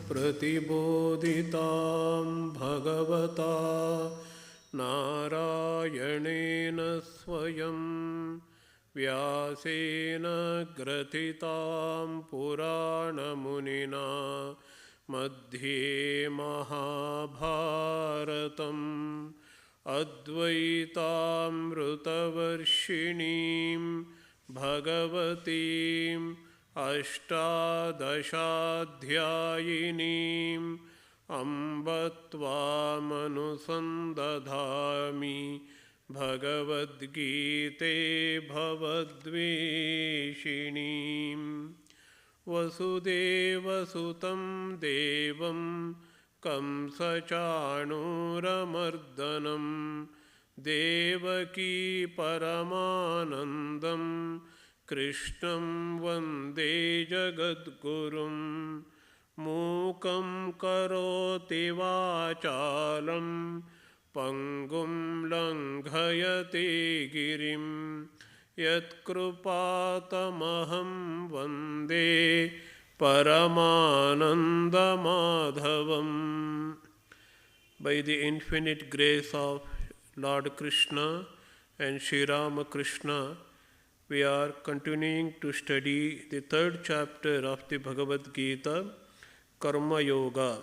प्रतिबोधितां भगवता नारायणेन स्वयं व्यासेन ग्रथितां पुराणमुनिना मध्ये महाभारतम् अद्वैतामृतवर्षिणीं भगवतीम् अष्टादशाध्यायिनीम् अम्ब त्वामनुसन्दधामि भगवद्गीते भवद्वेषिणीम् वसुदेवसुतं देवं कंसचाणूरमर्दनं देवकी परमानन्दं कृष्णं वन्दे जगद्गुरुं मूकं करोति वाचालं पङ्गुं लङ्घयते गिरिं यत्कृपातमहं वन्दे परमानन्दमाधवम्. By the infinite grace of Lord Krishna and Sri Ramakrishna, we are continuing to study the third chapter of the Bhagavadgita, Karma Yoga.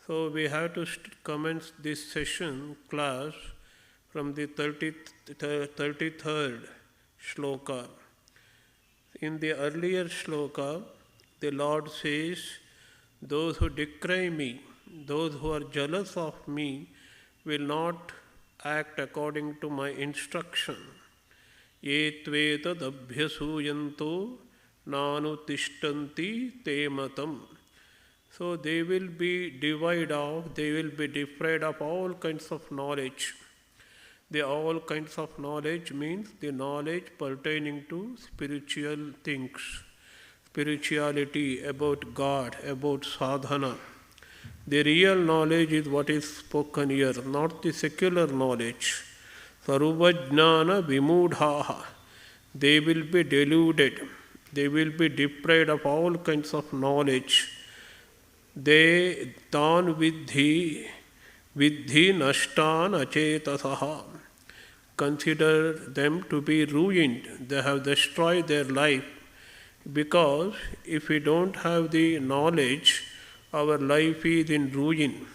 So we have to commence this session class from the 33rd shloka. In the earlier shloka, the Lord says, those who decry me, those who are jealous of me, will not act according to my instruction. Ye tvetadabhyasuyanto nanutishtanti te matam. So they will be devoid of, they will be deprived of all kinds of knowledge. The all kinds of knowledge means the knowledge pertaining to spiritual things, spirituality, about God, about sadhana. The real knowledge is what is spoken here, not the secular knowledge. Sarvajnana vimudhaha. They will be deluded. They will be deprived of all kinds of knowledge. They tan vidhi nashtan achetasaha. Consider them to be ruined. They have destroyed their life. Because if we don't have the knowledge, our life is in ruin.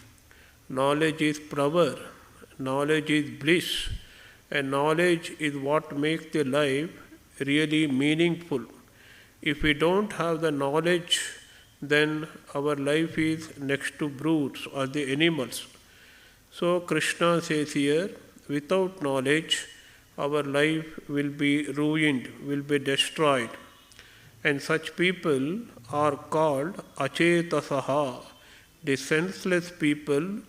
Knowledge is power. Knowledge is bliss. And knowledge is what makes the life really meaningful. If we don't have the knowledge, then our life is next to brutes or the animals. So Krishna says here, without knowledge, our life will be ruined, will be destroyed. And such people are called achetasaha, the senseless people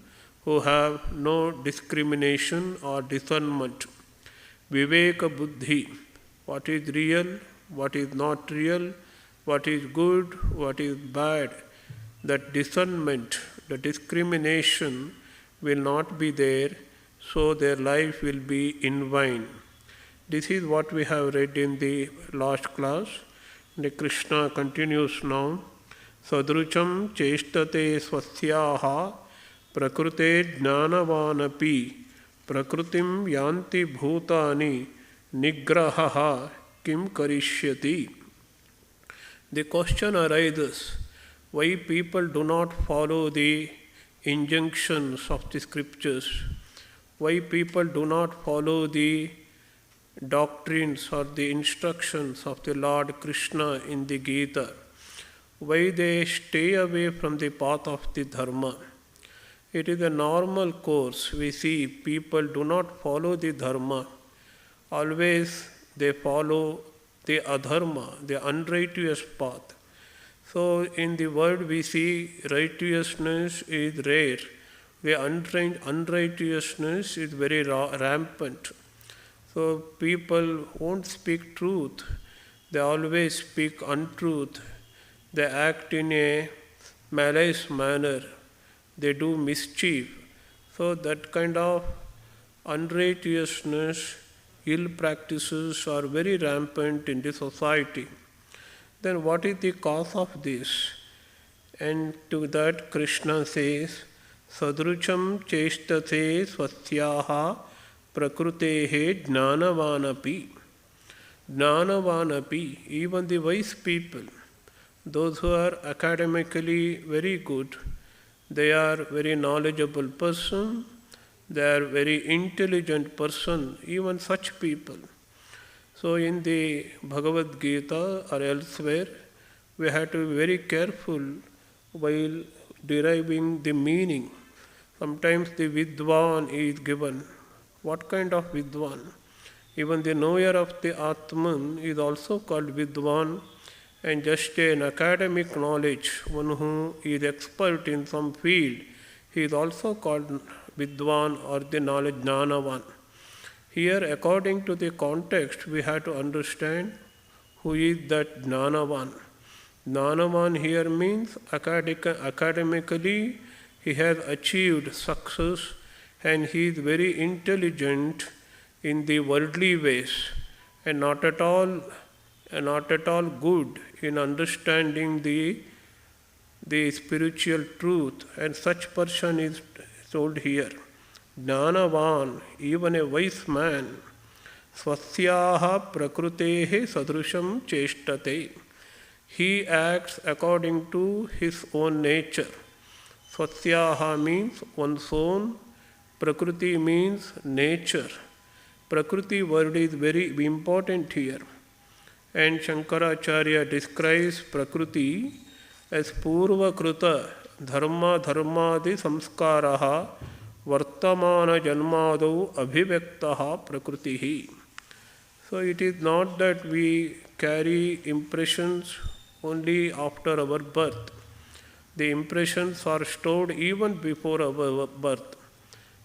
who have no discrimination or discernment. Viveka buddhi, what is real, what is not real, what is good, what is bad. That discernment, the discrimination will not be there, so their life will be in vain. This is what we have read in the last class. The Krishna continues now. Sadrucham chestate swasyaha prakrute jnanavanapi prakrutim yanti bhutani nigrahaha kim karishyati. The question arises, why people do not follow the injunctions of the scriptures? Why people do not follow the doctrines or the instructions of the Lord Krishna in the Gita? Why they stay away from the path of the Dharma? It is a normal course. We see people do not follow the Dharma. Always they follow the Adharma, the unrighteous path. So in the world we see righteousness is rare. The unrighteousness is very rampant. So people won't speak truth. They always speak untruth. They act in a malice manner. They do mischief. So that kind of unrighteousness, ill practices are very rampant in the society. Then what is the cause of this? And to that Krishna says, Sadrucham cheshtate swasyaha prakrutehe jnanavanapi. Jnanavanapi, even the wise people, those who are academically very good, they are very knowledgeable person, they are very intelligent person, even such people. So in the Bhagavadgita or elsewhere, we have to be very careful while deriving the meaning. Sometimes the Vidwan is given. What kind of Vidwan? Even the knower of the Atman is also called Vidwan, and just an academic knowledge, one who is expert in some field, he is also called Vidwan or the knowledge Jnanavan. Here, according to the context, we have to understand who is that Jnanavan. Jnanavan here means academically he has achieved success and he is very intelligent in the worldly ways and not at all good in understanding the spiritual truth, and such person is told here. Jnanavan, even a wise man, swasyaha prakrutehe sadrusham cheshtate. He acts according to his own nature. Swasyaha means one's own, prakriti means nature. Prakriti word is very important here. And Shankaracharya describes Prakriti as Purva Kruta Dharma Dharmadi Samskaraha Vartamana Janmadau Abhivektaha Prakritihi. So it is not that we carry impressions only after our birth. The impressions are stored even before our birth.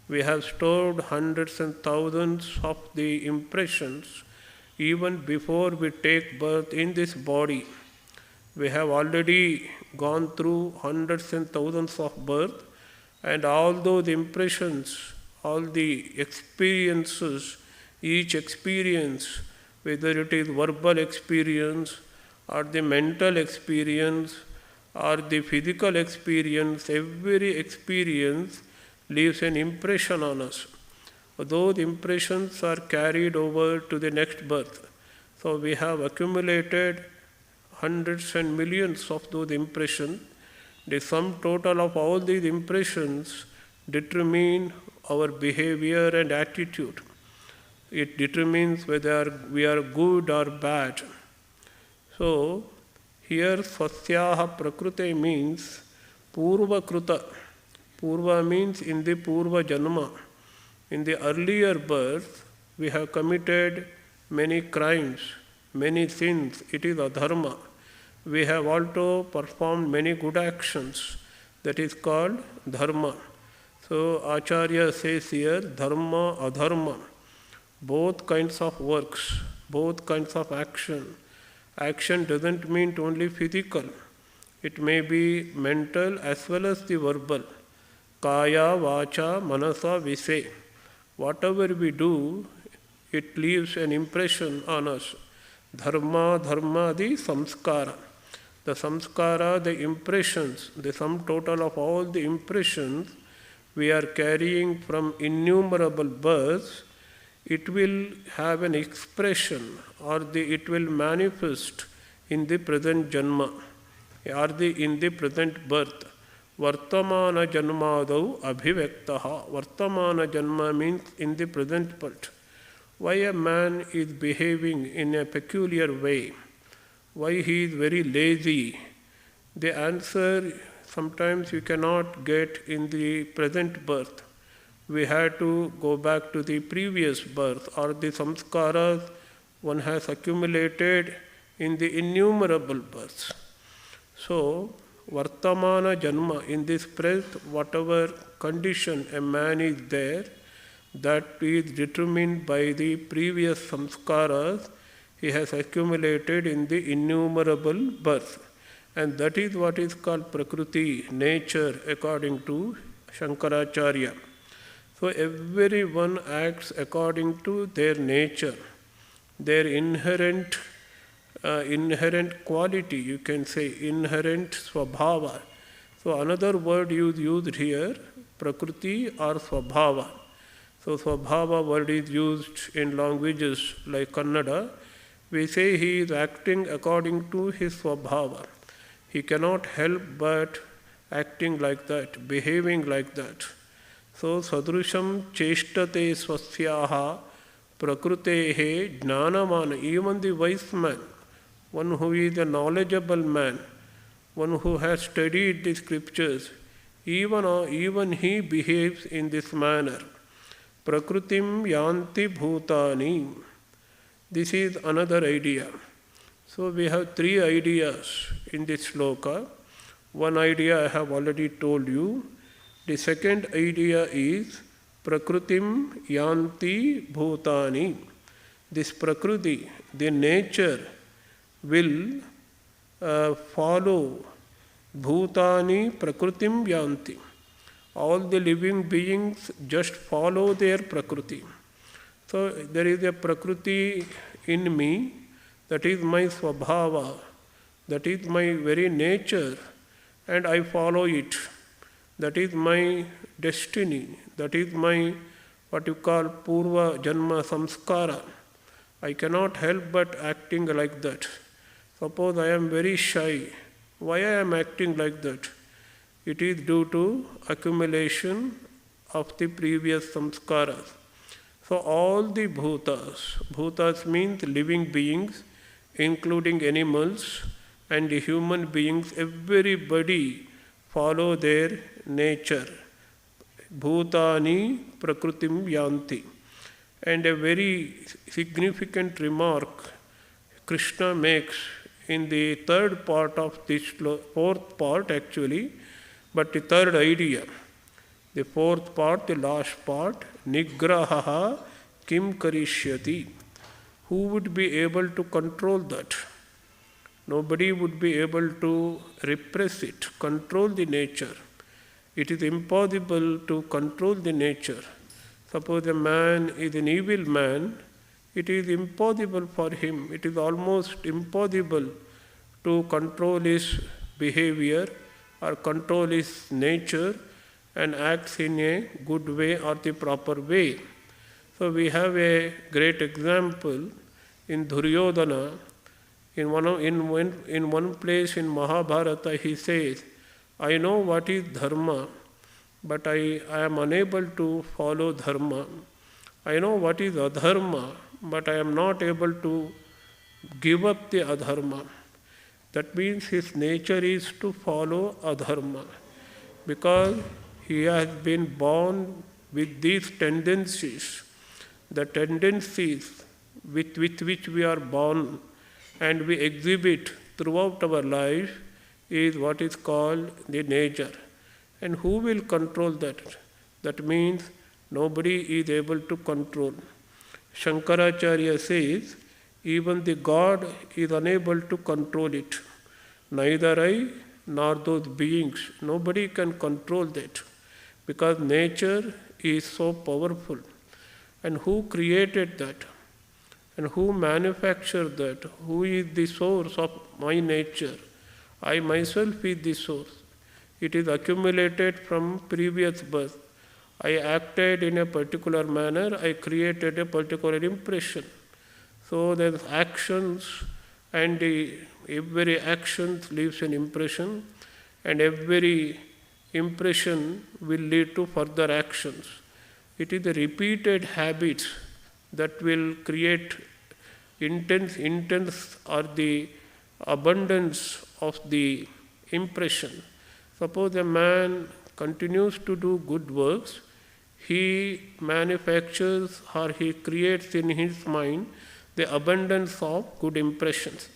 We have stored hundreds and thousands of the impressions even before we take birth in this body. We have already gone through hundreds and thousands of birth, and all those impressions, all the experiences, each experience, whether it is verbal experience or the mental experience or the physical experience, every experience leaves an impression on us. Those impressions are carried over to the next birth. So we have accumulated hundreds and millions of those impressions. The sum total of all these impressions determine our behavior and attitude. It determines whether we are good or bad. So here swasyaha prakrute means purva kruta. Purva means in the purva janma. In the earlier birth, we have committed many crimes, many sins. It is adharma. We have also performed many good actions. That is called dharma. So Acharya says here, dharma, adharma. Both kinds of works, both kinds of action. Action doesn't mean only physical. It may be mental as well as the verbal. Kaya, vacha, manasa, vise. Whatever we do, it leaves an impression on us. Dharma, dharma, the samskara. The samskara, the impressions, the sum total of all the impressions we are carrying from innumerable births, it will have an expression or it will manifest in the present janma or in the present birth. Vartamana janmadau abhivektaha. Vartamana janma means in the present birth. Why a man is behaving in a peculiar way? Why he is very lazy? The answer sometimes you cannot get in the present birth. We have to go back to the previous birth or the samskaras one has accumulated in the innumerable births. So, Vartamana Janma, in this breath, whatever condition a man is there, that is determined by the previous samskaras he has accumulated in the innumerable births. And that is what is called Prakriti, nature, according to Shankaracharya. So everyone acts according to their nature, their inherent quality, you can say inherent swabhava. So another word used here, Prakriti or Swabhava. So Swabhava word is used in languages like Kannada. We say he is acting according to his Swabhava. He cannot help but acting like that, behaving like that. So Sadrusham Cheshtate Swasyaha Prakrutehe Jnanamana. Even the wise man, one who is a knowledgeable man, one who has studied the scriptures, even he behaves in this manner. Prakrutim yanti bhutani. This is another idea. So we have three ideas in this sloka. One idea I have already told you. The second idea is Prakrutim yanti bhutani. This Prakriti, the nature, will follow bhutani prakritim yanti. All the living beings just follow their prakriti. So there is a prakriti in me, that is my swabhava, that is my very nature, and I follow it. That is my destiny, that is my what you call purva janma samskara. I cannot help but acting like that. Suppose I am very shy. Why I am acting like that? It is due to accumulation of the previous samskaras. So all the bhutas means living beings, including animals and the human beings, everybody follow their nature. Bhutani prakritim yanti. And a very significant remark Krishna makes in the third part of this, fourth part actually, but the third idea. The fourth part, the last part, nigrahaha kim karishyati. Who would be able to control that? Nobody would be able to repress it, control the nature. It is impossible to control the nature. Suppose a man is an evil man, it is impossible for him, it is almost impossible to control his behavior or control his nature and acts in a good way or the proper way. So we have a great example in Duryodhana. In one place in Mahabharata he says, I know what is dharma, but I am unable to follow dharma. I know what is adharma, but I am not able to give up the adharma. That means his nature is to follow adharma, because he has been born with these tendencies. The tendencies with which we are born and we exhibit throughout our life is what is called the nature. And who will control that? That means nobody is able to control. Shankaracharya says, even the God is unable to control it. Neither I nor those beings, nobody can control that, because nature is so powerful. And who created that? And who manufactured that? Who is the source of my nature? I myself is the source. It is accumulated from previous birth. I acted in a particular manner, I created a particular impression. So there's actions, and every action leaves an impression, and every impression will lead to further actions. It is the repeated habits that will create intense or the abundance of the impression. Suppose a man continues to do good works, he manufactures or he creates in his mind the abundance of good impressions.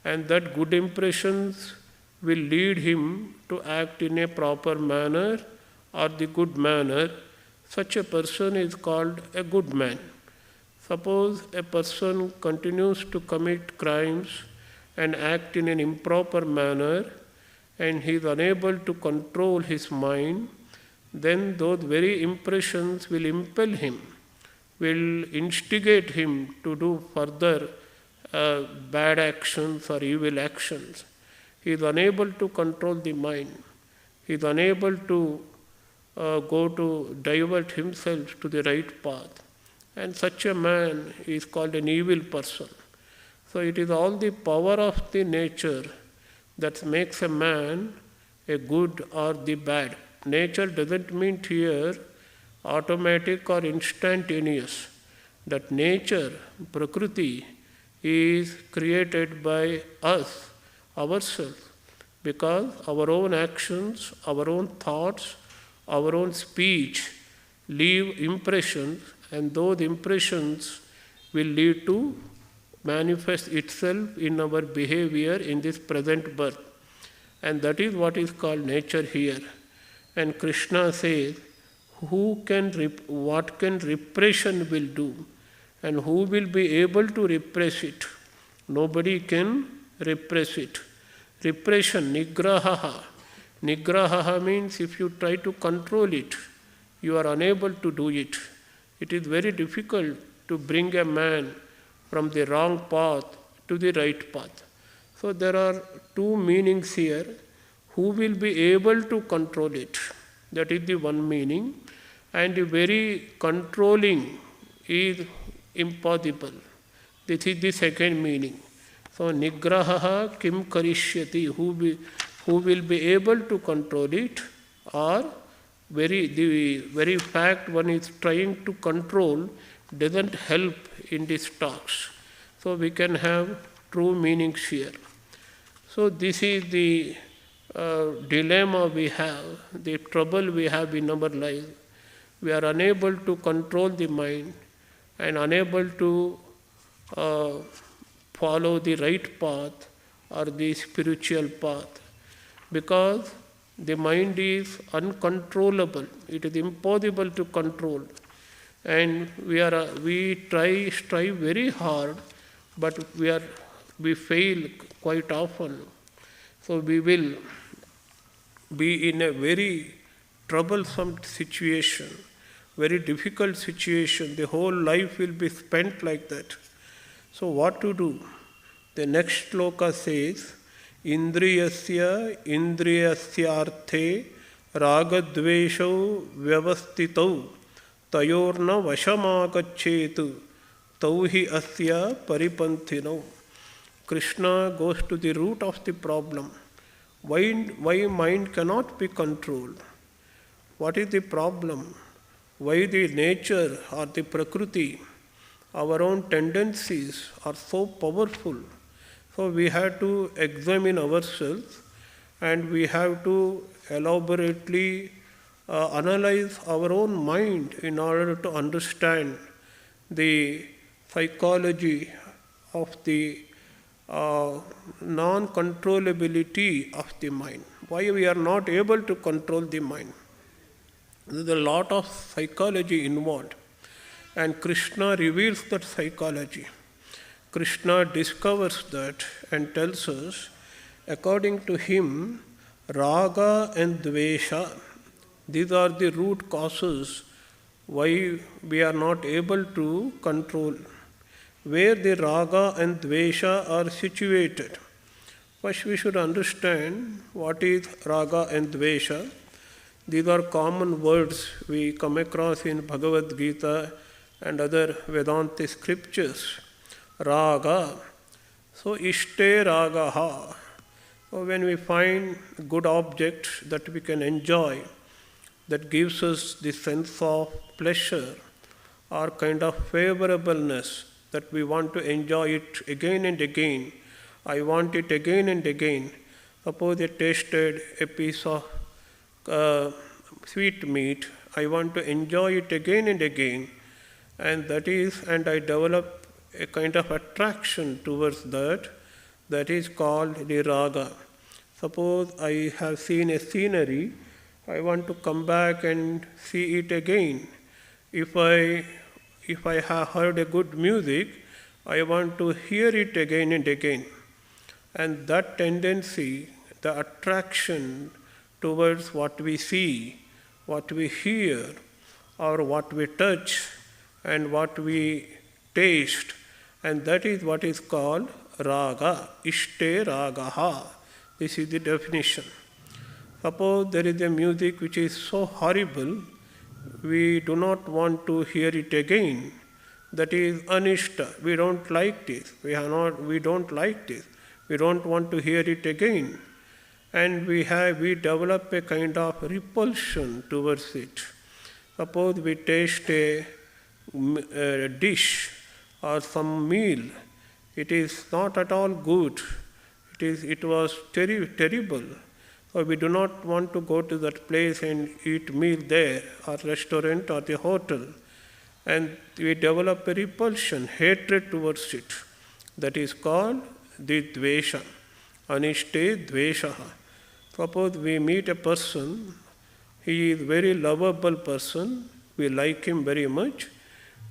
And that good impressions will lead him to act in a proper manner or the good manner. Such a person is called a good man. Suppose a person continues to commit crimes and act in an improper manner, and he is unable to control his mind, then those very impressions will impel him, will instigate him to do further bad actions or evil actions. He is unable to control the mind. He is unable to go to divert himself to the right path. And such a man is called an evil person. So it is all the power of the nature that makes a man a good or the bad. Nature doesn't mean here automatic or instantaneous. That nature, Prakriti, is created by us, ourselves, because our own actions, our own thoughts, our own speech leave impressions, and those impressions will lead to manifest itself in our behavior in this present birth. And that is what is called nature here. And Krishna says, what can repression will do? And who will be able to repress it? Nobody can repress it. Repression, nigraha. Nigraha means if you try to control it, you are unable to do it. It is very difficult to bring a man from the wrong path to the right path. So there are two meanings here. Who will be able to control it? That is the one meaning. And the very controlling is impossible. This is the second meaning. So nigraha kim karishyati, who will be able to control it, or the very fact one is trying to control doesn't help in these talks. So we can have true meanings here. So this is the dilemma we have, the trouble we have in our life. We are unable to control the mind and unable to follow the right path or the spiritual path, because the mind is uncontrollable. It is impossible to control. And we strive very hard, but we fail quite often. So we will be in a very troublesome situation, very difficult situation. The whole life will be spent like that. So what to do? The next shloka says, Indriyasya indriyasyarthe ragadvesho vyavastitau tayorna vashamagachetu tauhi asya paripanthinau. Krishna goes to the root of the problem. Why mind cannot be controlled? What is the problem? Why the nature or the Prakriti, our own tendencies are so powerful? So we have to examine ourselves, and we have to elaborately analyze our own mind in order to understand the psychology of the non-controllability of the mind. Why we are not able to control the mind? There is a lot of psychology involved, and Krishna reveals that psychology. Krishna discovers that and tells us, according to him, Raga and Dvesha, these are the root causes why we are not able to control. Where the Raga and Dvesha are situated. First we should understand what is Raga and Dvesha. These are common words we come across in Bhagavadgita and other Vedanta scriptures. Raga. So ishte ragaha. So when we find good objects that we can enjoy, that gives us the sense of pleasure or kind of favorableness, that we want to enjoy it again and again. I want it again and again. Suppose I tasted a piece of sweet meat. I want to enjoy it again and again. And I develop a kind of attraction towards that. That is called the raga. Suppose I have seen a scenery. I want to come back and see it again. If I have heard a good music, I want to hear it again and again. And that tendency, the attraction towards what we see, what we hear, or what we touch, and what we taste, and that is what is called raga, ishte ragaha. This is the definition. Suppose there is a music which is so horrible, we do not want to hear it again. That is anishta. We don't like this. We don't like this. We don't want to hear it again. And we develop a kind of repulsion towards it. Suppose we taste a dish or some meal. It is not at all good. It was terrible. So we do not want to go to that place and eat meal there, or restaurant or the hotel. And we develop a repulsion, hatred towards it. That is called the Dvesha. Anishte Dveshaha. Suppose we meet a person, he is very lovable person, we like him very much,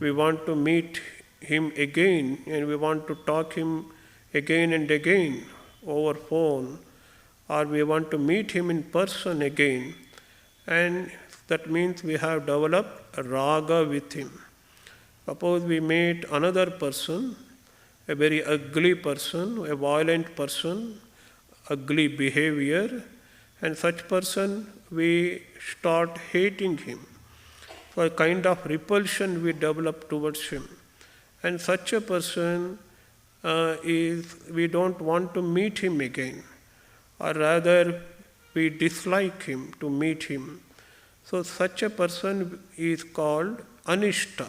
we want to meet him again and we want to talk him again and again over phone, or we want to meet him in person again, and that means we have developed a raga with him. Suppose we meet another person, a very ugly person, a violent person, ugly behavior, and such person we start hating him. So a kind of repulsion we develop towards him. And such a person we don't want to meet him again, or rather we dislike him to meet him. So such a person is called anishta.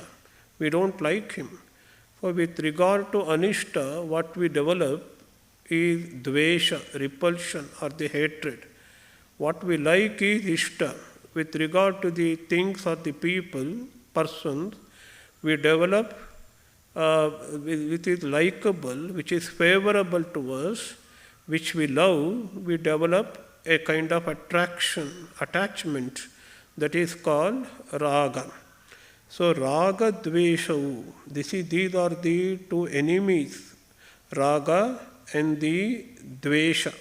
We don't like him. So with regard to anishta, what we develop is dvesha, repulsion or the hatred. What we like is ishta. With regard to the things or the people, persons, we develop which is likable, which is favorable to us, which we love, we develop a kind of attraction, attachment, that is called raga. So raga dvesha, these are the two enemies, raga and the dvesha.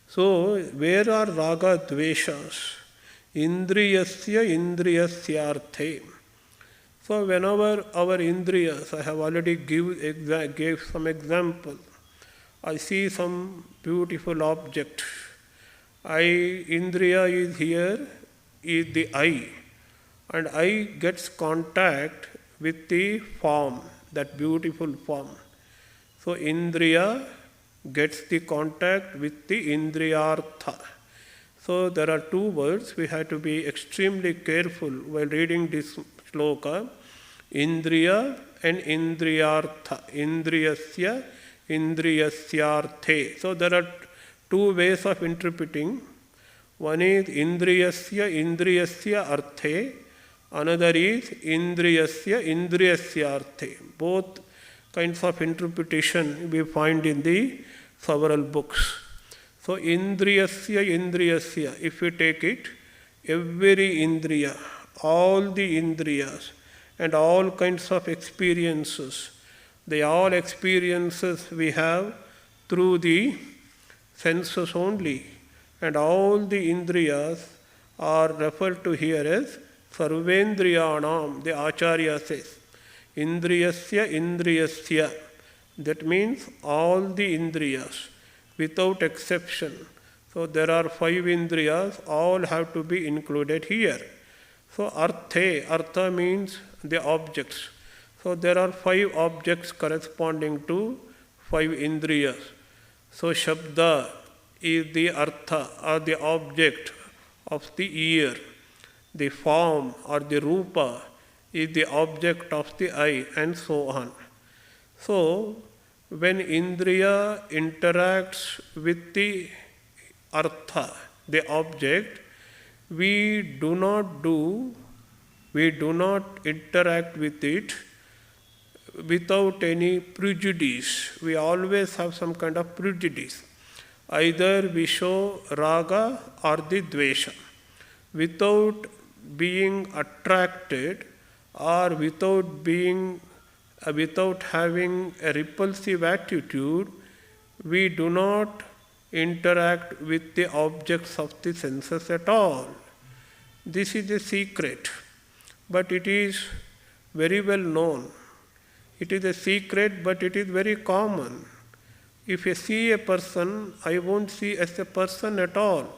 So where are raga dveshas? Indriyasya indriyasyarthe. So whenever our indriyas, I have already gave some example. I see some beautiful object. Indriya is here, is the eye. And eye gets contact with the form, that beautiful form. So indriya gets the contact with the indriyartha. So there are two words, we have to be extremely careful while reading this shloka. Indriya and indriyartha. Indriyasya, indriyasyarthe. So there are two ways of interpreting. One is indriyasya, indriyasya arthe. Another is indriyasya, indriyasyarthe. Both kinds of interpretation we find in the several books. So indriyasya, indriyasya, if you take it, every indriya, all the indriyas and all kinds of experiences, they all experiences we have through the senses only, and all the indriyas are referred to here as sarvendriyanam, the Acharya says. Indriyasya, indriyasya. That means all the indriyas, without exception. So there are 5 indriyas, all have to be included here. So artha means the objects. So there are 5 objects corresponding to 5 indriyas. So shabda is the artha or the object of the ear. The form or the rupa is the object of the eye, and so on. So when indriya interacts with the artha, the object, we do not interact with it without any prejudice. We always have some kind of prejudice. Either we show raga or the dvesha. Without being attracted or without having a repulsive attitude, we do not interact with the objects of the senses at all. This is a secret, but it is very well known. It is a secret, but it is very common. If I see a person, I won't see as a person at all.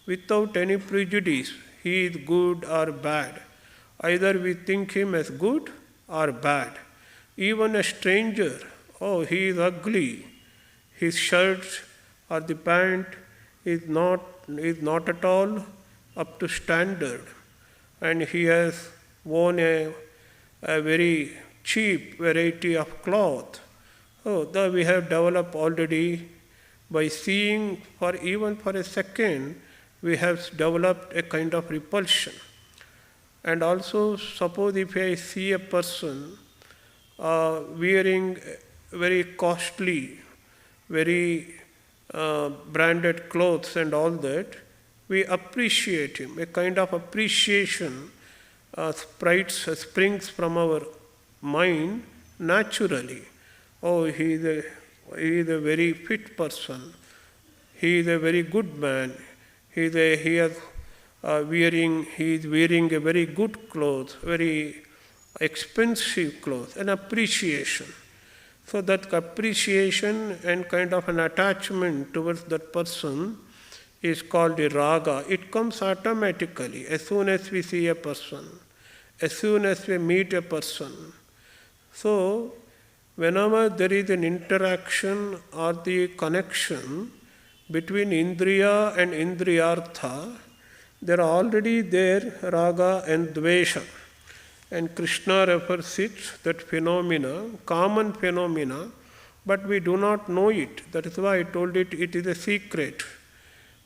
without any prejudice. He is good or bad. Either we think him as good or bad. Even a stranger, oh, he is ugly. His shirt or the pant is not at all up to standard. And he has worn a very cheap variety of cloth. Oh, that we have developed already by seeing even for a second, we have developed a kind of repulsion. And also, suppose if I see a person wearing very costly, very branded clothes and all that, we appreciate him. A kind of appreciation springs from our mind naturally. Oh, he is a very fit person. He is a very good man. He is wearing a very good clothes, very expensive clothes, an appreciation. So that appreciation and kind of an attachment towards that person is called the raga. It comes automatically as soon as we see a person, as soon as we meet a person. So whenever there is an interaction or the connection between indriya and indriyartha, there are already there raga and dvesha. And Krishna refers it, that phenomena, common phenomena, but we do not know it. That is why I told it is a secret.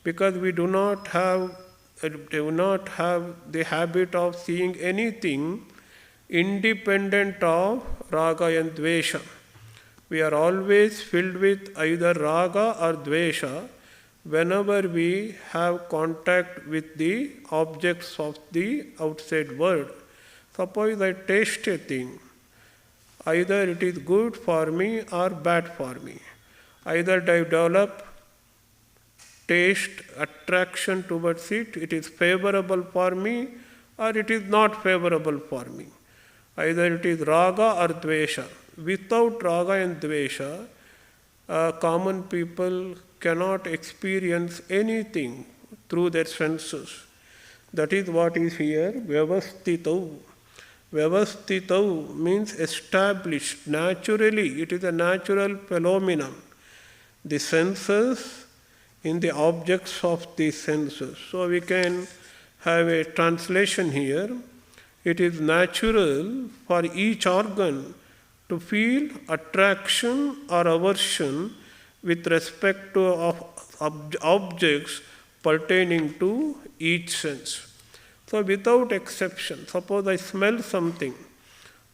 Because we do not have the habit of seeing anything independent of raga and dvesha. We are always filled with either raga or dvesha whenever we have contact with the objects of the outside world. Suppose I taste a thing, either it is good for me or bad for me. Either I develop taste, attraction towards it, it is favorable for me or it is not favorable for me. Either it is raga or dvesha. Without raga and dvesha, common people cannot experience anything through their senses. That is what is here, vyavastitau. Vyavastitau means established, naturally. It is a natural phenomenon. The senses in the objects of the senses. So we can have a translation here. It is natural for each organ to feel attraction or aversion with respect to objects pertaining to each sense. So without exception, suppose I smell something,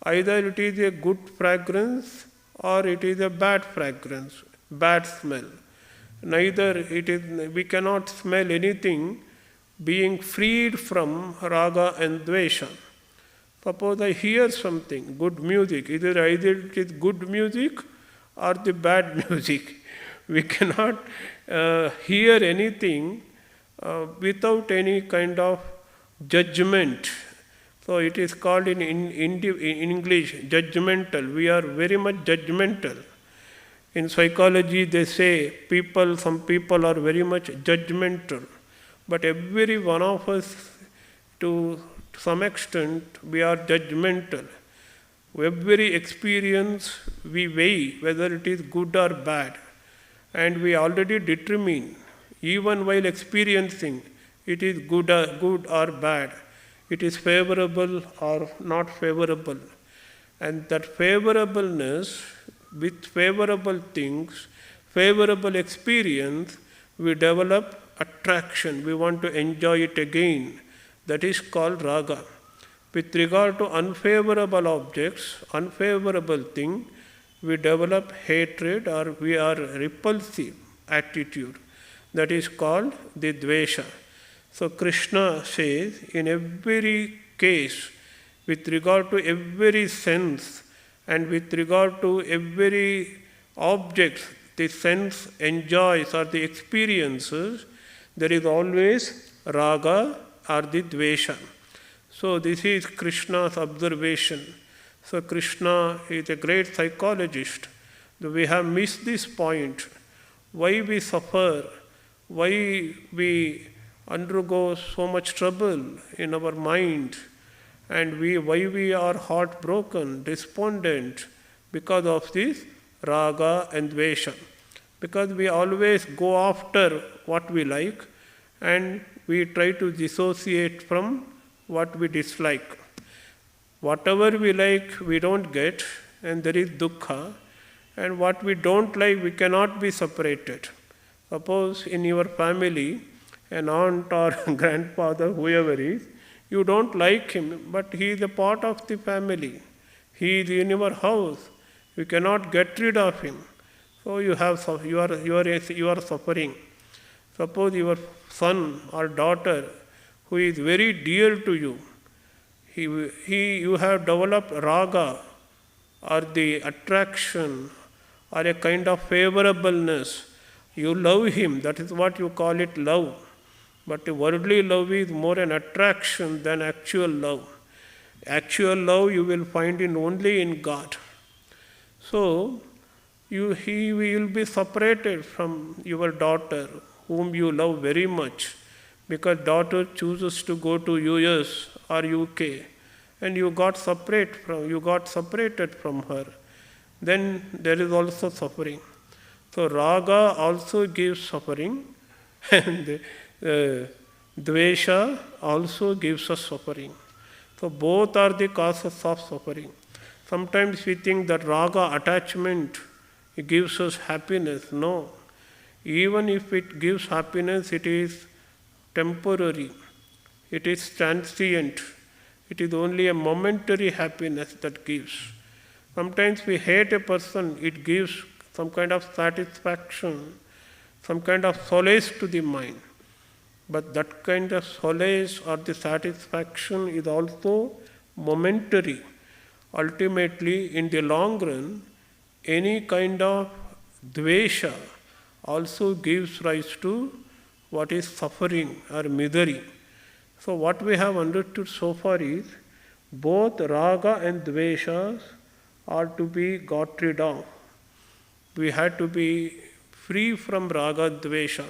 either it is a good fragrance or it is a bad fragrance, bad smell. Neither it is, we cannot smell anything being freed from raga and dvesha. Suppose I hear something, good music, either it is good music or the bad music. We cannot hear anything without any kind of judgment. So it is called in English judgmental. We are very much judgmental. In psychology they say some people are very much judgmental. But every one of us, to some extent, we are judgmental. Every experience we weigh whether it is good or bad. And we already determine, even while experiencing, it is good or bad. It is favorable or not favorable. And that favorableness, with favorable things, favorable experience, we develop attraction. We want to enjoy it again. That is called raga. With regard to unfavorable objects, unfavorable thing, we develop hatred or we are repulsive attitude. That is called the dvesha. So Krishna says, in every case, with regard to every sense and with regard to every object the sense enjoys or the experiences, there is always raga or the dvesha. So this is Krishna's observation. So Krishna is a great psychologist. We have missed this point. Why we suffer, why we undergo so much trouble in our mind, and why we are heartbroken, despondent, because of this raga and dvesha. Because we always go after what we like, and we try to dissociate from what we dislike. Whatever we like, we don't get, and there is dukkha. And what we don't like, we cannot be separated. Suppose in your family, an aunt or grandfather, whoever is, you don't like him, but he is a part of the family. He is in your house. You cannot get rid of him. So you are suffering. Suppose your son or daughter, who is very dear to you, you have developed raga, or the attraction, or a kind of favorableness. You love him, that is what you call it love. But the worldly love is more an attraction than actual love. Actual love you will find only in God. So, he will be separated from your daughter, whom you love very much, because daughter chooses to go to US or UK, and you got separated from her. Then there is also suffering. So raga also gives suffering, and dvesha also gives us suffering. So both are the causes of suffering. Sometimes we think that raga attachment gives us happiness. No. Even if it gives happiness, it is temporary. It is transient. It is only a momentary happiness that gives. Sometimes we hate a person, it gives some kind of satisfaction, some kind of solace to the mind. But that kind of solace or the satisfaction is also momentary. Ultimately, in the long run, any kind of dvesha also gives rise to what is suffering or misery. So what we have understood so far is both raga and dveshas are to be got rid of. We have to be free from raga dvesha.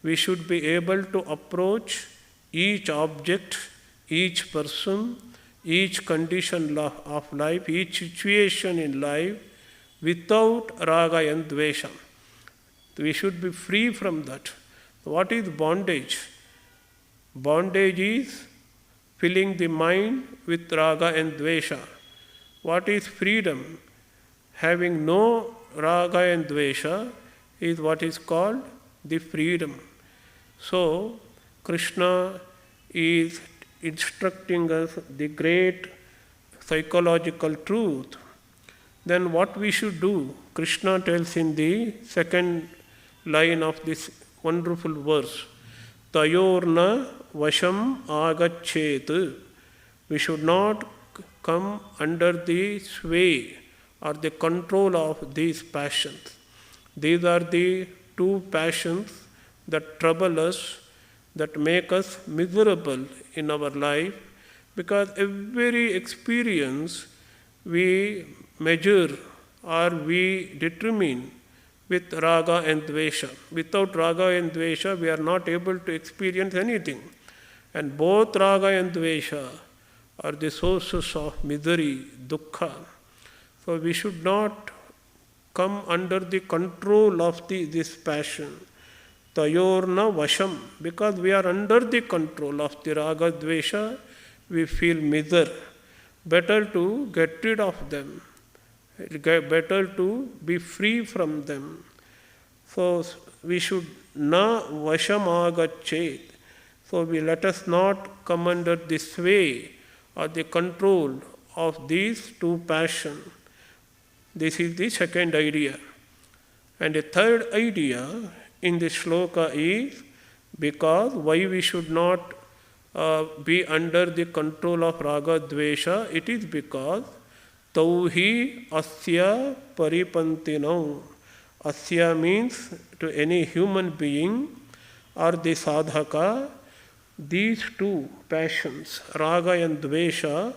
We should be able to approach each object, each person, each condition of life, each situation in life without raga and dvesha. We should be free from that. What is bondage? Bondage is filling the mind with raga and dvesha. What is freedom? Having no raga and dvesha is what is called the freedom. So, Krishna is instructing us the great psychological truth. Then what we should do? Krishna tells in the second line of this wonderful verse, Tayorna Vasham Agachet. We should not come under the sway or the control of these passions. These are the two passions that trouble us, that make us miserable in our life, because every experience we measure or we determine with raga and dvesha. Without raga and dvesha, we are not able to experience anything. And both raga and dvesha are the sources of misery, dukkha. So we should not come under the control of this passion. Tayorna vasham. Because we are under the control of the raga dvesha, we feel miser. Better to get rid of them. Better to be free from them. So we should na vasham agachet. So let us not come under the sway or the control of these two passions. This is the second idea. And the third idea in this shloka is, because why we should not be under the control of raga dvesha, it is because tauhi asya paripantinau. Asya means to any human being or the sadhaka. These two passions, raga and dvesha,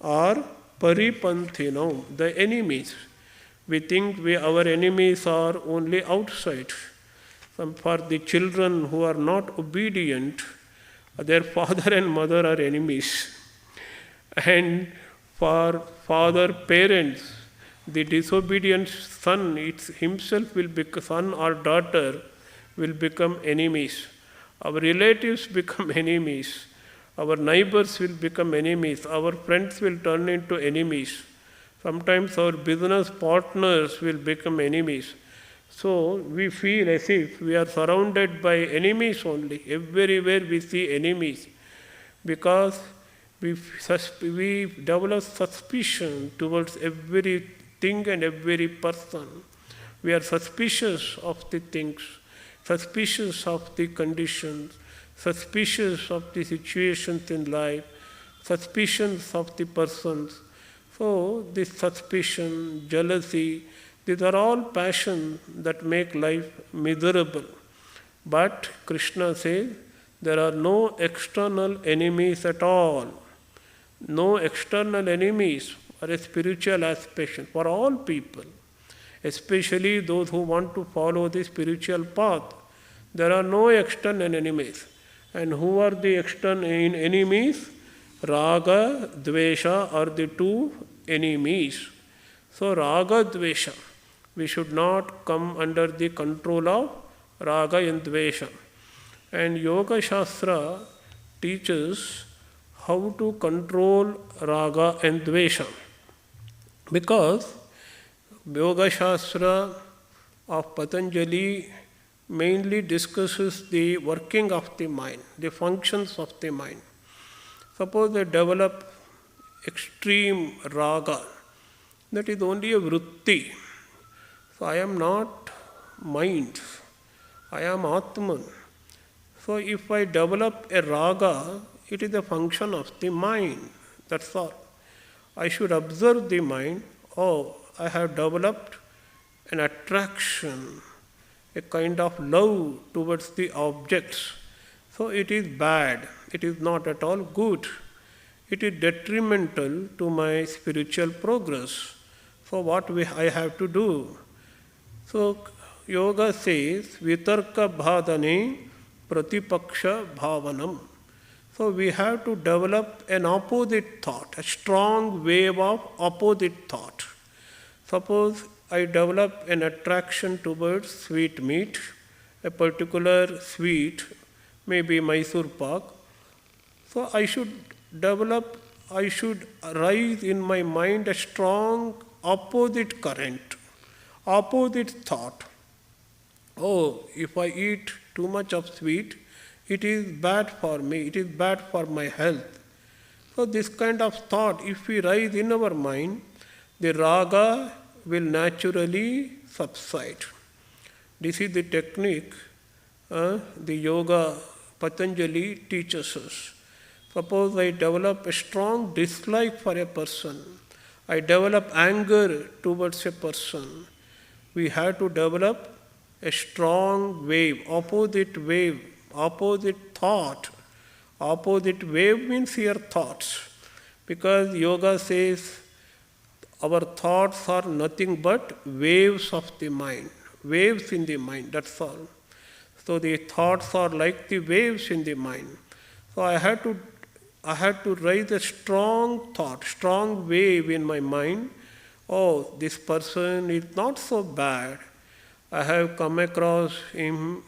are paripantinau, the enemies. We think our enemies are only outside. For the children who are not obedient, their father and mother are enemies. And for father parents, the disobedient son himself will become, son or daughter will become enemies. Our relatives become enemies. Our neighbors will become enemies. Our friends will turn into enemies. Sometimes our business partners will become enemies. So we feel as if we are surrounded by enemies only. Everywhere we see enemies. Because we develop suspicion towards everything and every person. We are suspicious of the things, suspicious of the conditions, suspicious of the situations in life, suspicions of the persons. So this suspicion, jealousy, these are all passions that make life miserable. But Krishna says there are no external enemies at all. No external enemies for a spiritual aspiration for all people, especially those who want to follow the spiritual path. There are no external enemies. And who are the external enemies? Raga, Dvesha are the two enemies. So Raga, Dvesha, we should not come under the control of Raga and Dvesha. And Yoga Shastra teaches how to control Raga and Dvesha. Because Yoga Shastra of Patanjali mainly discusses the working of the mind, the functions of the mind. Suppose they develop extreme raga, that is only a vritti. So I am not mind, I am Atman. So if I develop a raga, it is a function of the mind, that's all. I should observe the mind, oh, I have developed an attraction, a kind of love towards the objects. So it is bad, it is not at all good. It is detrimental to my spiritual progress. So what I have to do? So yoga says, vitarka bhadane pratipaksha bhavanam. So we have to develop an opposite thought, a strong wave of opposite thought. Suppose I develop an attraction towards sweet meat, a particular sweet, maybe Mysore pak. So I should rise in my mind a strong opposite current, opposite thought. Oh, if I eat too much of sweet, it is bad for me, it is bad for my health. So this kind of thought, if we rise in our mind, the raga will naturally subside. This is the technique the yoga Patanjali teaches us. Suppose I develop a strong dislike for a person, I develop anger towards a person. We have to develop a strong wave, opposite thought. Opposite wave means here thoughts. Because yoga says our thoughts are nothing but waves of the mind, waves in the mind, that's all. So the thoughts are like the waves in the mind. So I had to raise a strong thought, strong wave in my mind. Oh, this person is not so bad. I have come across him,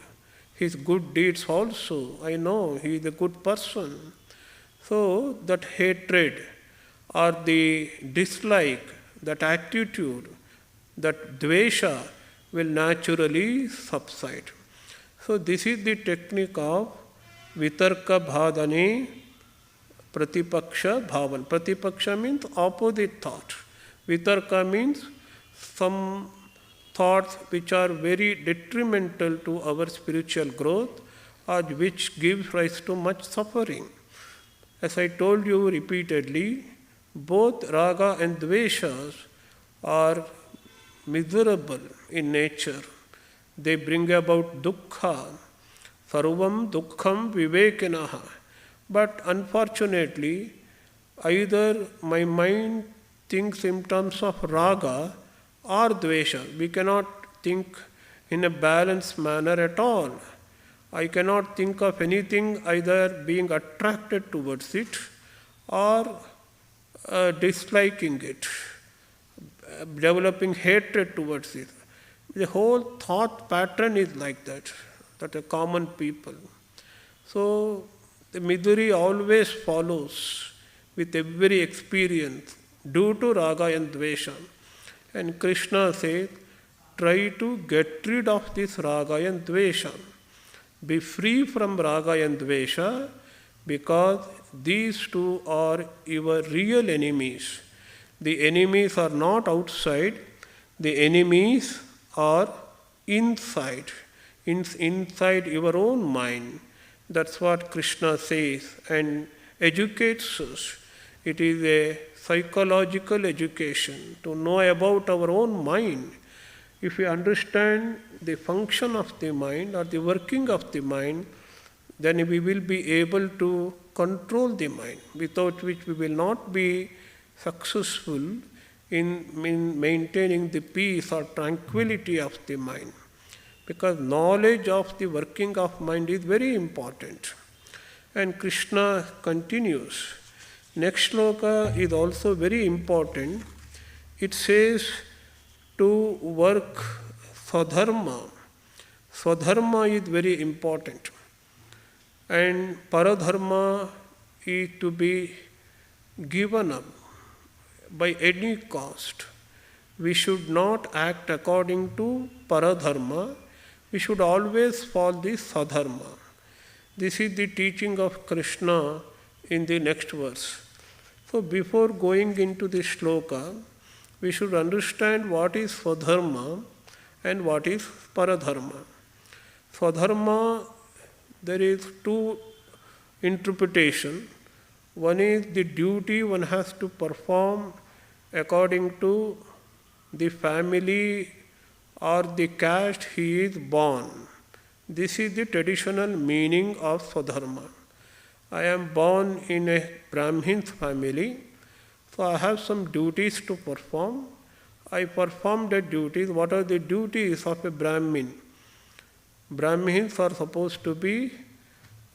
his good deeds also. I know he is a good person. So that hatred or the dislike, that attitude, that dvesha will naturally subside. So this is the technique of vitarka bhadane pratipaksha bhavan. Pratipaksha means opposite thought. Vitarka means some thoughts which are very detrimental to our spiritual growth or which gives rise to much suffering. As I told you repeatedly, both raga and dveshas are miserable in nature. They bring about dukkha, sarvam dukkham vivekinaha. But unfortunately, either my mind thinks in terms of raga or dvesha. We cannot think in a balanced manner at all. I cannot think of anything either being attracted towards it or disliking it, developing hatred towards it. The whole thought pattern is like that a common people. So the misery always follows with every experience due to Raga and Dvesha. And Krishna says, try to get rid of this Raga and Dvesha. Be free from Raga and Dvesha, because these two are your real enemies. The enemies are not outside, the enemies are inside, inside your own mind. That's what Krishna says and educates us. It is a psychological education to know about our own mind. If we understand the function of the mind or the working of the mind, then we will be able to control the mind, without which we will not be successful in maintaining the peace or tranquility of the mind. Because knowledge of the working of mind is very important. And Krishna continues. Next shloka is also very important. It says to work Svadharma. Svadharma is very important. And Paradharma is to be given up by any cost. We should not act according to Paradharma. We should always follow the Svadharma. This is the teaching of Krishna in the next verse. So before going into this shloka, we should understand what is Svadharma and what is Paradharma. Svadharma, there is two interpretations. One is the duty one has to perform according to the family or the caste he is born. This is the traditional meaning of Svadharma. I am born in a Brahmin family, so I have some duties to perform. I perform the duties. What are the duties of a Brahmin? Brahmins are supposed to be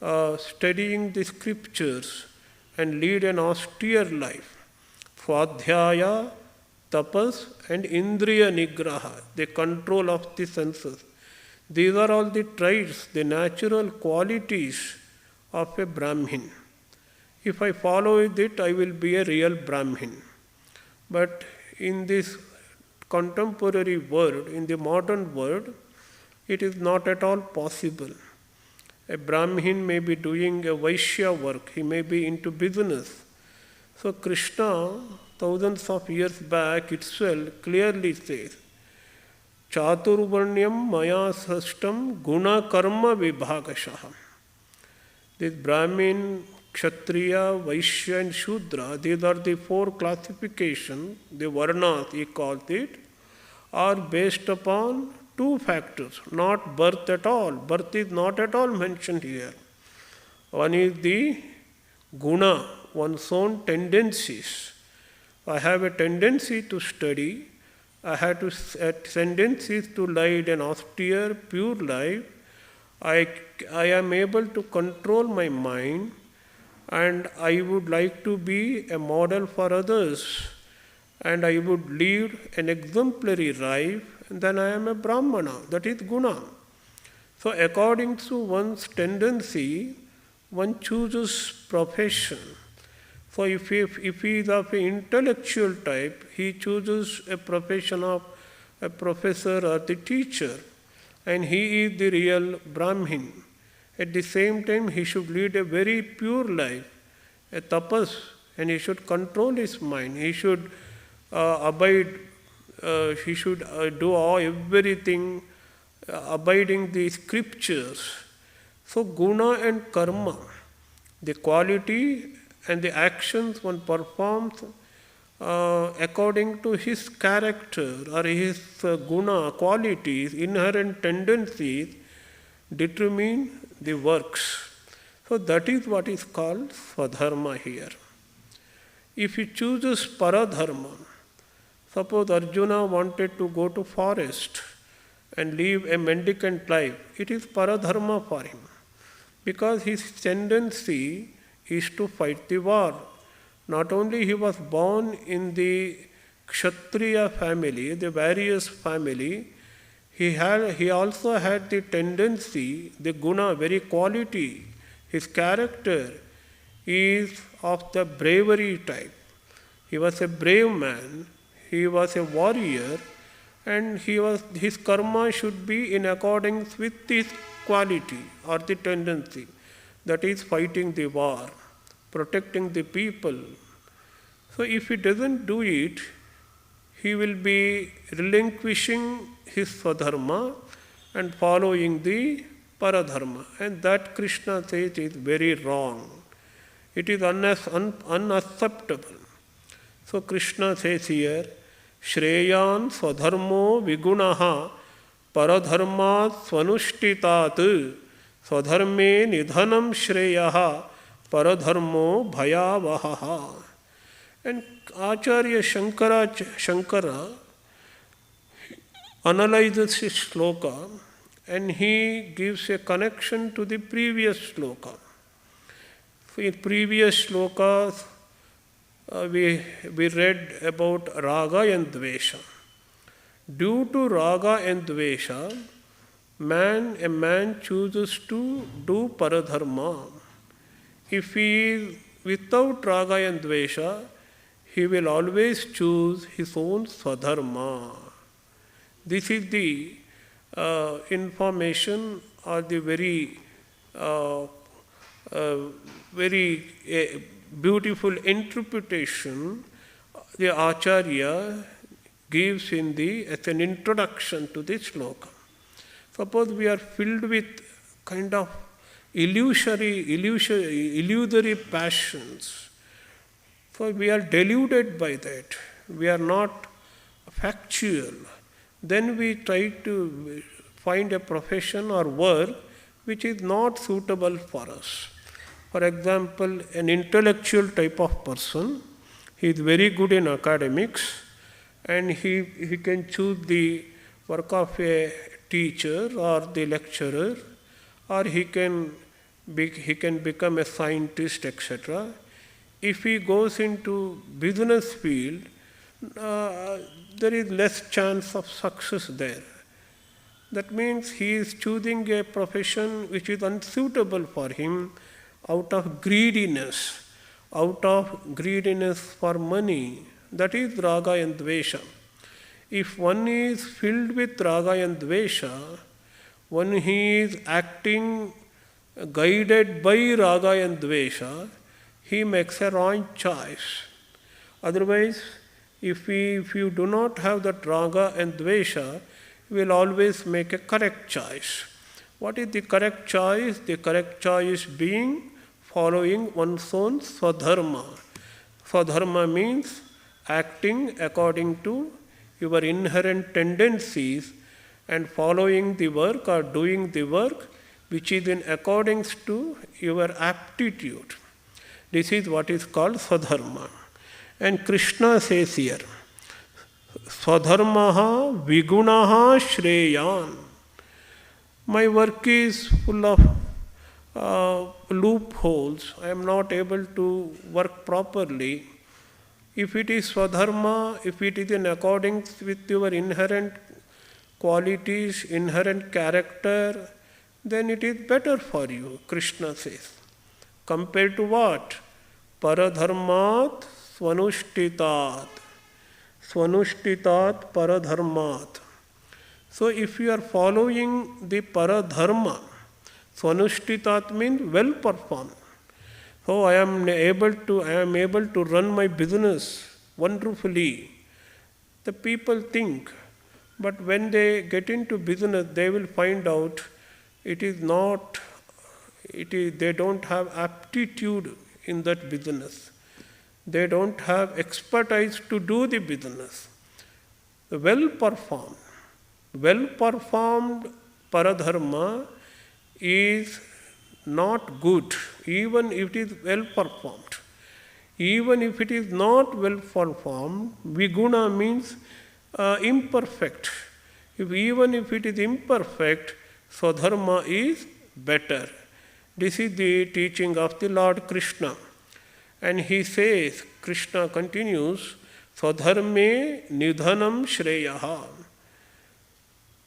studying the scriptures and lead an austere life. Swadhyaya, tapas and indriya nigraha, the control of the senses. These are all the traits, the natural qualities of a Brahmin. If I follow it, I will be a real Brahmin. But in this contemporary world, in the modern world, it is not at all possible. A Brahmin may be doing a Vaishya work, he may be into business. So Krishna, thousands of years back itself, clearly says, Chaturvarnyam maya srashtam guna karma vibhagashaha. This Brahmin, Kshatriya, Vaishya and Shudra, these are the four classifications, the Varnas he calls it, are based upon two factors, not birth at all. Birth is not at all mentioned here. One is the guna, one's own tendencies. I have a tendency to study. I have tendencies to lead an austere, pure life. I am able to control my mind, and I would like to be a model for others, and I would lead an exemplary life, and then I am a Brahmana. That is guna. So according to one's tendency, one chooses profession. So if he is of an intellectual type, he chooses a profession of a professor or the teacher, and he is the real Brahmin. At the same time, he should lead a very pure life, a tapas, and he should control his mind. He should abide, he should do everything abiding the scriptures. So guna and karma, the quality and the actions one performs according to his character or his guna, qualities, inherent tendencies, determine the works. So that is what is called Svadharma here. If he chooses Paradharma, suppose Arjuna wanted to go to forest and live a mendicant life, it is paradharma for him. Because his tendency is to fight the war. Not only he was born in the Kshatriya family, the various family, he also had the tendency, the guna, very quality, his character is of the bravery type. He was a brave man, he was a warrior, and his karma should be in accordance with his quality or the tendency, that is fighting the war, protecting the people. So if he doesn't do it, he will be relinquishing his Svadharma and following the Paradharma. And that Krishna says is very wrong. It is unacceptable. So Krishna says here, Shreyan Svadharmo Vigunaha Paradharma Swanushtitat Svadharme Nidhanam Shreyaha Paradharmo Bhayavaha. And Acharya Shankara analyzes this shloka and he gives a connection to the previous shloka. In previous shlokas, we read about Raga and Dvesha. Due to Raga and Dvesha, a man chooses to do Paradharma. If he is without Raga and Dvesha, he will always choose his own Svadharma. This is the information or the very beautiful interpretation the Acharya gives as an introduction to this shloka. Suppose we are filled with kind of illusory passions. So we are deluded by that. We are not factual. Then we try to find a profession or work which is not suitable for us. For example, an intellectual type of person, he is very good in academics and he can choose the work of a teacher or the lecturer, or he can become a scientist, etc. If he goes into business field, there is less chance of success there. That means he is choosing a profession which is unsuitable for him out of greediness for money. That is Raga and Dvesha. If one is filled with Raga and Dvesha, when he is acting guided by Raga and Dvesha, he makes a wrong choice. Otherwise, if you do not have that Raga and Dvesha, you will always make a correct choice. What is the correct choice? The correct choice being following one's own Svadharma. Svadharma means acting according to your inherent tendencies and following the work or doing the work which is in accordance to your aptitude. This is what is called Svadharma. And Krishna says here, Svadharmaha Vigunaha Shreyan. My work is full of loopholes. I am not able to work properly. If it is Svadharma, if it is in accordance with your inherent qualities, inherent character, then it is better for you, Krishna says. Compared to what? Paradharmat Swanushtitat. Swanushtitat Paradharmat. So if you are following the Paradharma, Swanushtitat means well performed. So I am able to run my business wonderfully. The people think, but when they get into business, they will find out they don't have aptitude in that business. They don't have expertise to do the business. Well performed Paradharma is not good, even if it is well performed. Even if it is not well performed, Viguna means imperfect. Even if it is imperfect, Svadharma is better. This is the teaching of the Lord Krishna. And he says, Krishna continues, Svadharme nidhanam shreyaha.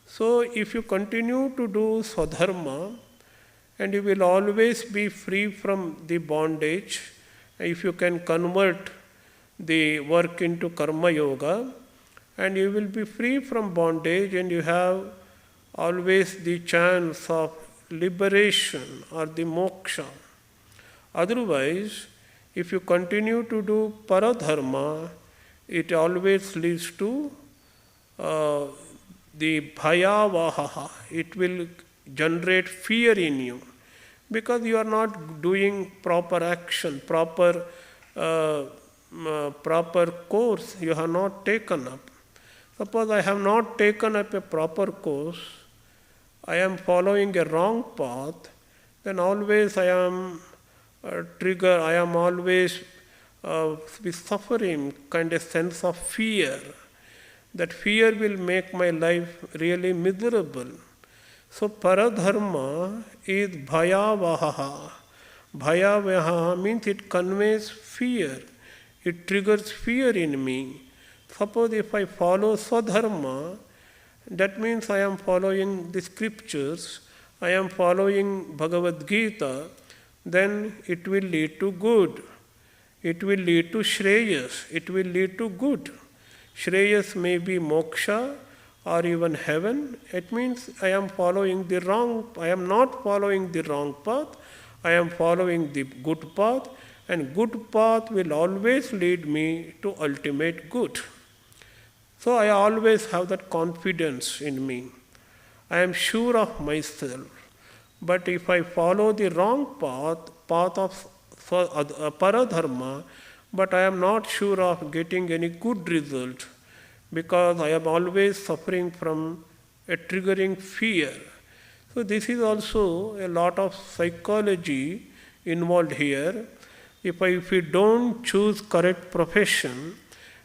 So if you continue to do Svadharma, and you will always be free from the bondage, if you can convert the work into Karma Yoga, and you will be free from bondage, and you have always the chance of liberation or the moksha. Otherwise, if you continue to do Paradharma, it always leads to the bhayavaha. It will generate fear in you because you are not doing proper action, proper course you have not taken up. Suppose I have not taken up a proper course, I am following a wrong path, then always I am I am always be suffering kind of sense of fear. That fear will make my life really miserable. So Paradharma is bhayavaha. Bhayavaha means it conveys fear. It triggers fear in me. Suppose if I follow Svadharma, that means I am following the scriptures, I am following Bhagavadgita, then it will lead to good. It will lead to Shreyas. It will lead to good. Shreyas may be moksha or even heaven. It means I am following the wrong, I am not following the wrong path, I am following the good path, and good path will always lead me to ultimate good. So I always have that confidence in me. I am sure of myself. But if I follow the wrong path of Paradharma, but I am not sure of getting any good result because I am always suffering from a triggering fear. So this is also a lot of psychology involved here. If we don't choose correct profession,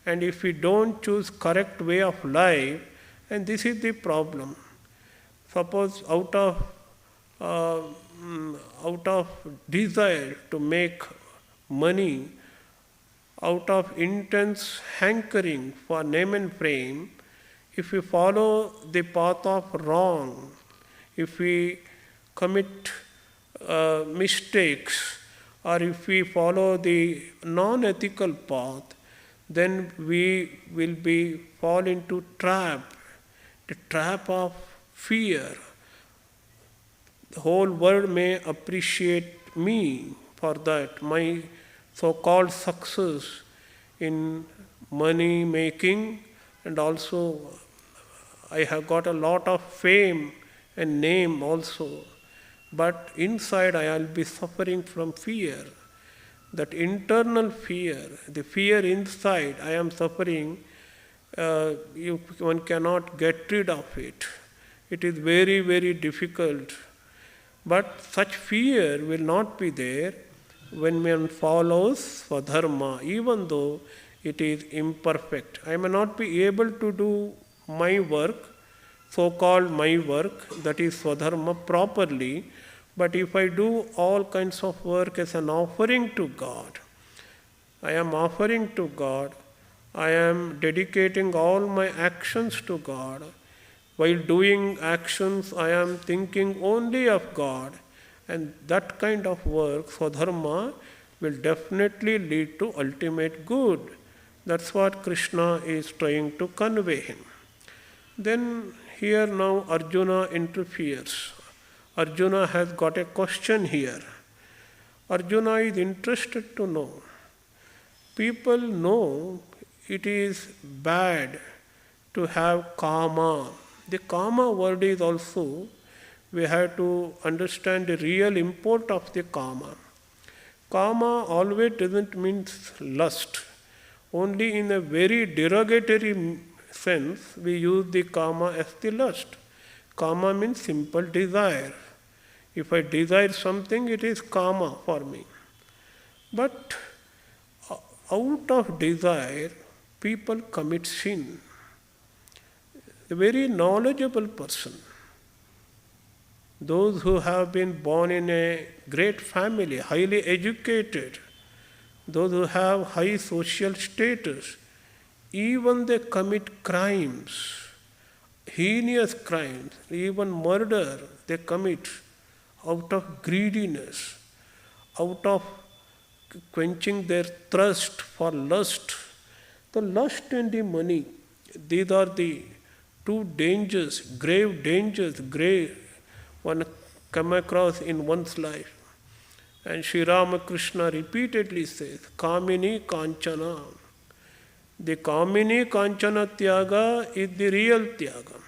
and if we don't choose correct way of life, and this is the problem. Suppose out of desire to make money, out of intense hankering for name and fame, if we follow the path of wrong, if we commit mistakes, or if we follow the non-ethical path, then we will fall into the trap of fear. The whole world may appreciate me for that, my so-called success in money making, and also I have got a lot of fame and name also. But inside I will be suffering from fear. That internal fear, the fear inside, I am suffering, one cannot get rid of it. It is very, very difficult. But such fear will not be there when one follows Svadharma, even though it is imperfect. I may not be able to do my work, so-called my work, that is Svadharma, properly, but if I do all kinds of work as an offering to God, I am offering to God, I am dedicating all my actions to God. While doing actions, I am thinking only of God, and that kind of work, Svadharma, will definitely lead to ultimate good. That's what Krishna is trying to convey him. Then here now Arjuna interferes. Arjuna has got a question here. Arjuna is interested to know. People know it is bad to have kama. The kama word is also, we have to understand the real import of the kama. Kama always doesn't mean lust. Only in a very derogatory sense we use the kama as the lust. Kama means simple desire. If I desire something, it is kama for me. But out of desire, people commit sin. a very knowledgeable person. Those who have been born in a great family, highly educated, those who have high social status, even they commit crimes, heinous crimes, even murder they commit out of greediness, out of quenching their thirst for lust. The lust and the money, these are the two dangers, grave one come across in one's life. And Sri Ramakrishna repeatedly says, Kamini Kanchana. The Kamini Kanchana Tyaga is the real Tyaga.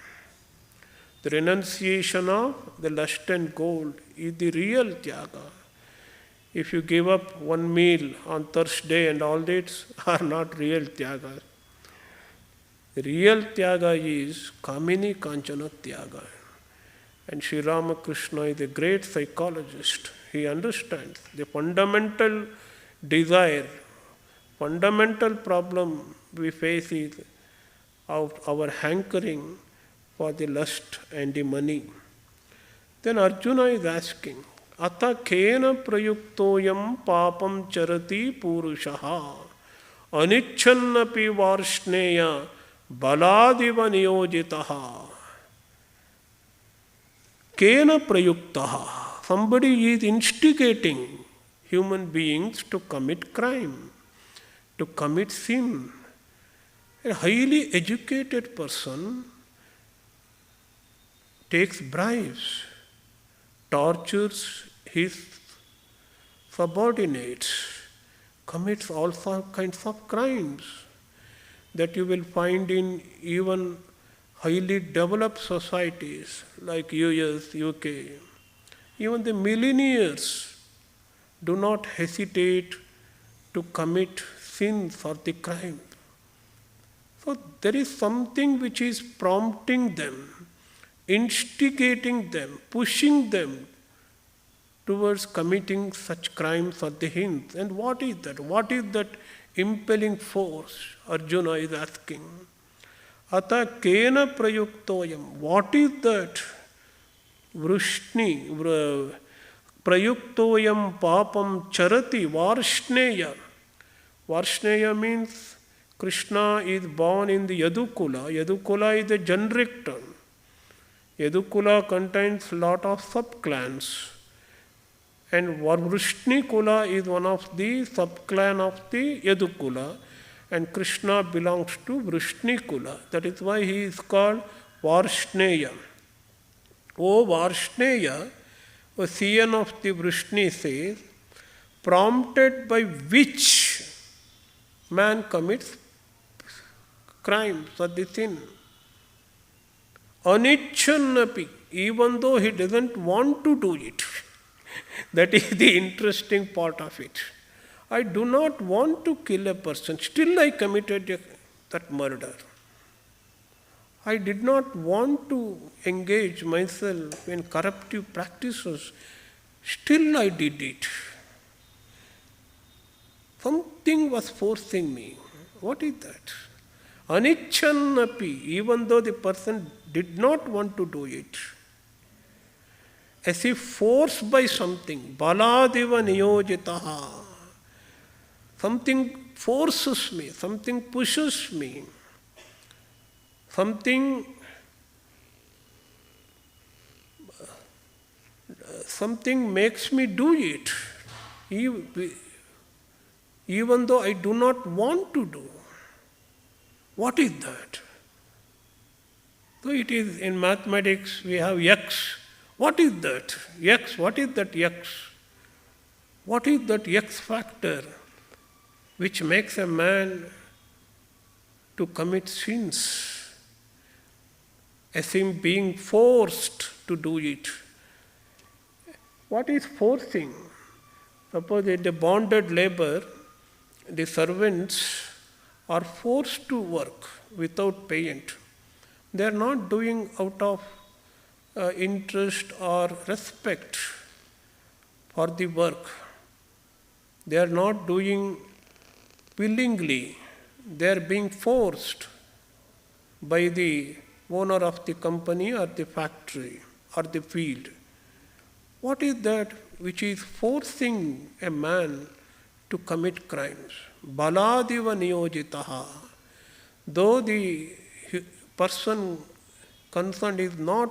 The renunciation of the lust and gold is the real Tyaga. If you give up one meal on Thursday and all this are not real Tyaga. The real Tyaga is Kamini Kanchana Tyaga. And Sri Ramakrishna is a great psychologist. He understands the fundamental desire, fundamental problem we face is our hankering for the lust and the money. Then Arjuna is asking, Ata kena prayuktoyam papam charati purushaha anichannapi varshneya baladiva niyojitaha. Kena prayuktaha. Somebody is instigating human beings to commit crime, to commit sin. A highly educated person takes bribes, tortures his subordinates, commits all kinds of crimes that you will find in even highly developed societies like US, UK. Even the millionaires do not hesitate to commit sins or the crime. So there is something which is prompting them, instigating them, pushing them towards committing such crimes or the sins. And what is that? What is that impelling force? Arjuna is asking. Ata kena prayuktoyam. What is that? Vrishni, prayuktoyam papam charati varshneya. Varshneya means Krishna is born in the Yadukula. Yadukula is a generic term. Yadukula contains lot of sub-clans. And Vrishni Kula is one of the sub-clan of the Yadukula. And Krishna belongs to Vrishni Kula. That is why he is called Varshneya. O Varshneya, a scion of the Vrishni says, prompted by which man commits crimes or the sin. Anichannapi, even though he doesn't want to do it. That is the interesting part of it. I do not want to kill a person, still I committed that murder. I did not want to engage myself in corruptive practices, still I did it. Something was forcing me. What is that? Anichannapi, even though the person did not want to do it. As if forced by something, baladiva niyojitaha. Something forces me, something pushes me, something makes me do it, even though I do not want to do. What is that? So it is in mathematics we have x. What is that? X. What is that x? What is that x factor which makes a man to commit sins, as him being forced to do it? What is forcing? Suppose in the bonded labor, the servants are forced to work without payment. They are not doing out of interest or respect for the work. They are not doing willingly. They are being forced by the owner of the company or the factory or the field. What is that which is forcing a man to commit crimes? Baladiva niyojitaha. Though the person concerned is not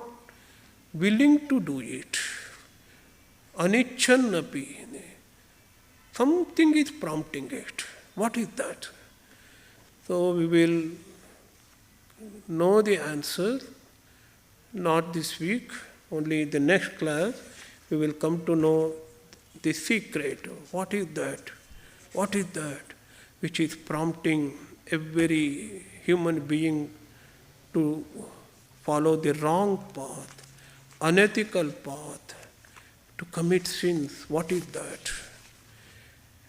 willing to do it, anichannapi, something is prompting it. What is that? So we will know the answer, not this week, only the next class we will come to know the secret. What is that? What is that which is prompting every human being to follow the wrong path, unethical path, to commit sins? What is that?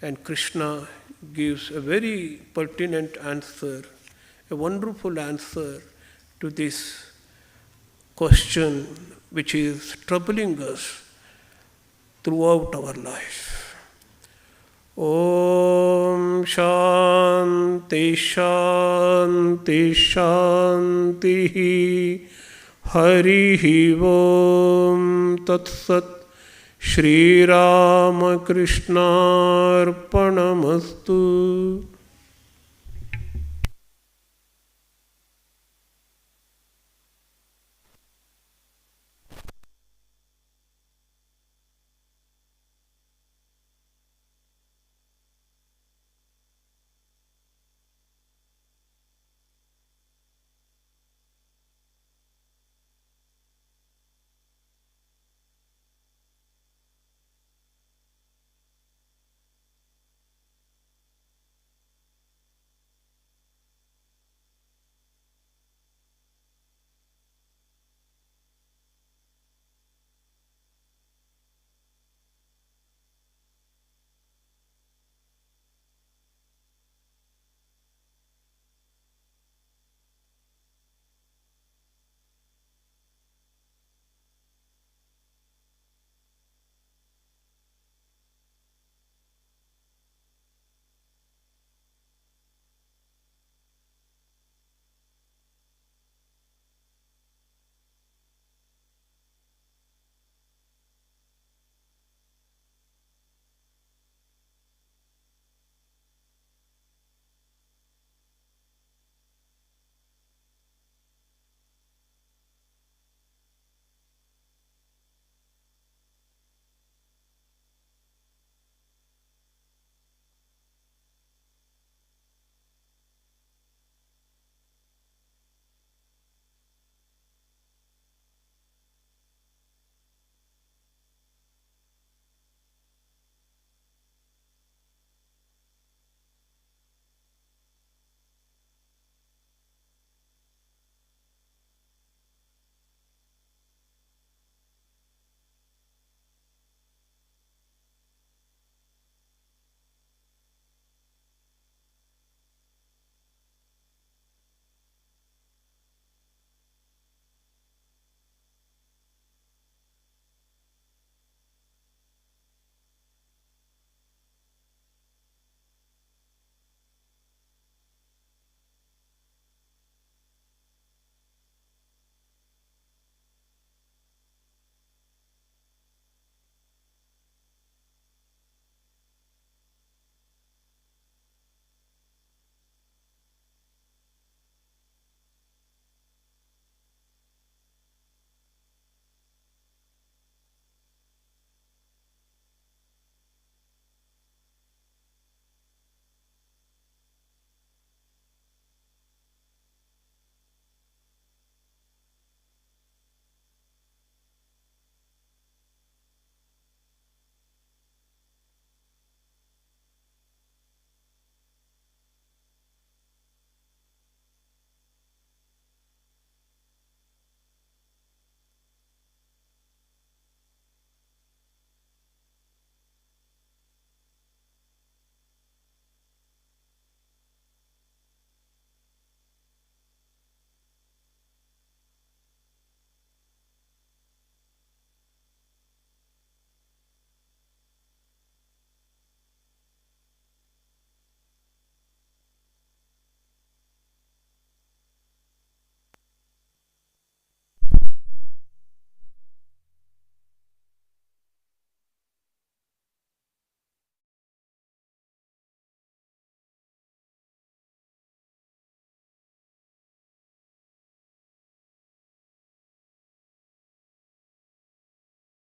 And Krishna gives a very pertinent answer, a wonderful answer to this question which is troubling us throughout our life. Om Shanti Shanti Shanti Harihi Om Tat Sat Shri Rama Krishna Arpanamastu.